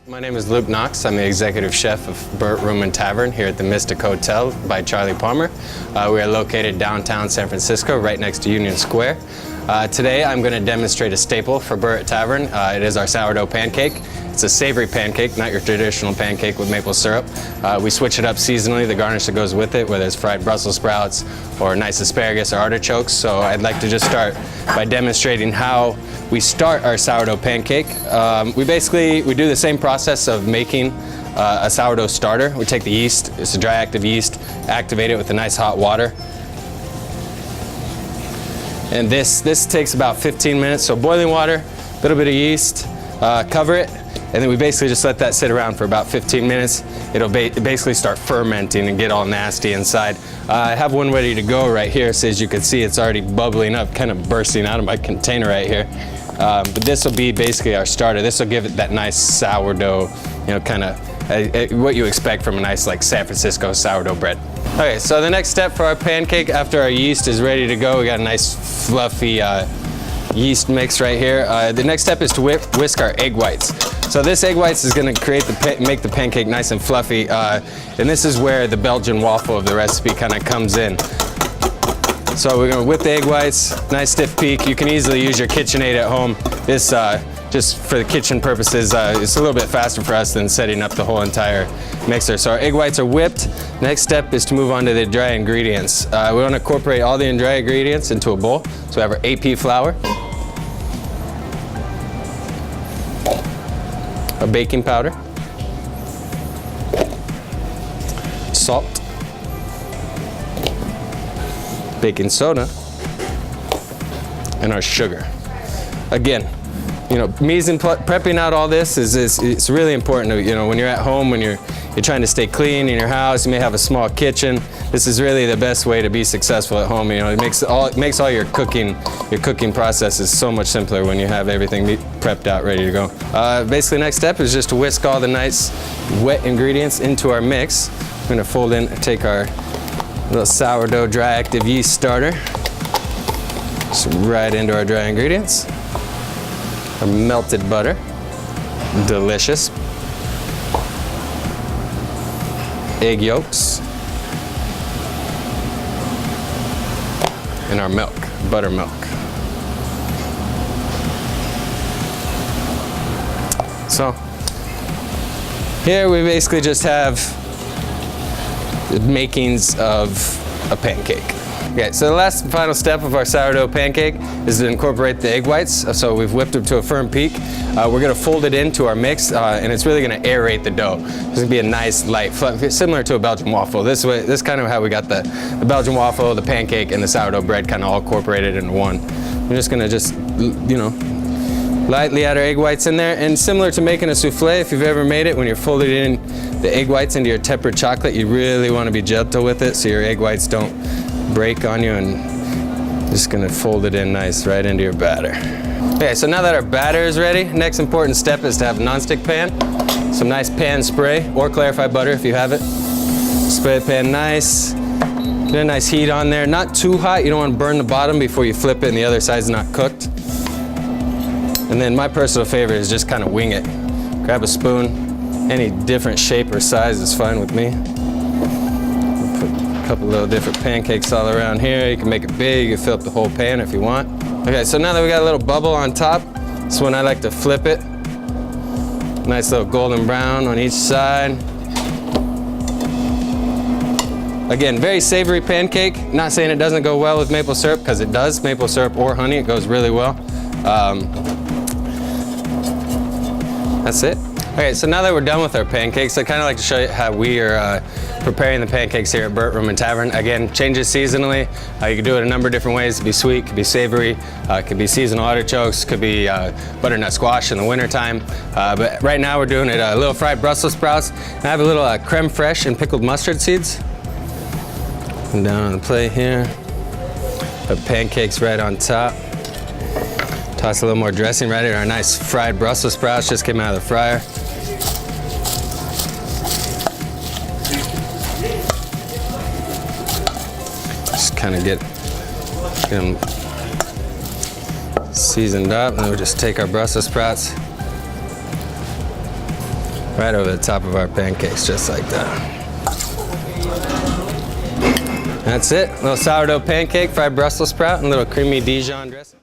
My name is Luke Knox. I'm the executive chef of Burt Room and Tavern here at the Mystic Hotel by Charlie Palmer. We are located downtown San Francisco, right next to Union Square. Today I'm going to demonstrate a staple for Burt Tavern. It is our sourdough pancake. It's a savory pancake, not your traditional pancake with maple syrup. We switch it up seasonally, the garnish that goes with it, whether it's fried Brussels sprouts or nice asparagus or artichokes. So I'd like to just start by demonstrating how we start our sourdough pancake. We do the same process of making a sourdough starter. We take the yeast, it's a dry active yeast, activate it with a nice hot water. And this takes about 15 minutes, so boiling water, a little bit of yeast, cover it, and then we basically just let that sit around for about 15 minutes. It'll basically start fermenting and get all nasty inside. I have one ready to go right here, so as you can see it's already bubbling up, kind of bursting out of my container right here. But this will be basically our starter. This will give it that nice sourdough, kind of what you expect from a nice like San Francisco sourdough bread. Okay, so the next step for our pancake after our yeast is ready to go, we got a nice fluffy yeast mix right here. The next step is to whisk our egg whites. So this egg whites is going to make the pancake nice and fluffy, and this is where the Belgian waffle of the recipe kind of comes in. So we're going to whip the egg whites, nice stiff peak. You can easily use your KitchenAid at home. This, just for the kitchen purposes, it's a little bit faster for us than setting up the whole entire mixer. So our egg whites are whipped. Next step is to move on to the dry ingredients. We want to incorporate all the dry ingredients into a bowl. So we have our AP flour, our baking powder, salt, baking soda, and our sugar. Again, prepping out all this it's really important to, when you're at home, when you're trying to stay clean in your house, you may have a small kitchen. This is really the best way to be successful at home. It makes all your cooking processes so much simpler when you have everything prepped out, ready to go. Basically, next step is just to whisk all the nice wet ingredients into our mix. I'm going to fold in, take our little sourdough dry active yeast starter, just right into our dry ingredients. Our melted butter, delicious. Egg yolks, and our milk, buttermilk. So here we basically just have the makings of a pancake. Okay, so the last and final step of our sourdough pancake is to incorporate the egg whites. So we've whipped them to a firm peak. We're going to fold it into our mix, and it's really going to aerate the dough. It's going to be a nice light fluff, similar to a Belgian waffle. This is kind of how we got the Belgian waffle, the pancake, and the sourdough bread kind of all incorporated into one. We're just going to lightly add our egg whites in there, and similar to making a souffle, if you've ever made it, when you're folding in the egg whites into your tempered chocolate, you really want to be gentle with it so your egg whites don't break on you, and just gonna fold it in nice right into your batter. Okay, so now that our batter is ready, next important step is to have a nonstick pan, some nice pan spray or clarified butter if you have it. Spray the pan nice, get a nice heat on there, not too hot, you don't want to burn the bottom before you flip it and the other side's not cooked. And then my personal favorite is just kind of wing it. Grab a spoon, any different shape or size is fine with me. Couple little different pancakes all around here. You can make it big, you can fill up the whole pan if you want. Okay, so now that we got a little bubble on top, this is when I like to flip it. Nice little golden brown on each side. Again, very savory pancake. Not saying it doesn't go well with maple syrup, because it does. Maple syrup or honey, it goes really well. That's it. Okay, so now that we're done with our pancakes, I'd kind of like to show you how we are preparing the pancakes here at Burt Room and Tavern. Again, changes seasonally. You can do it a number of different ways. It could be sweet, it could be savory, it could be seasonal artichokes, it could be butternut squash in the wintertime. But right now we're doing it a little fried Brussels sprouts. And I have a little creme fraiche and pickled mustard seeds. And down on the plate here. Put pancakes right on top. Toss a little more dressing right in our nice fried Brussels sprouts, just came out of the fryer. Just kind of get them seasoned up, and then we'll just take our Brussels sprouts, right over the top of our pancakes, just like that. That's it. A little sourdough pancake, fried Brussels sprout, and a little creamy Dijon dressing.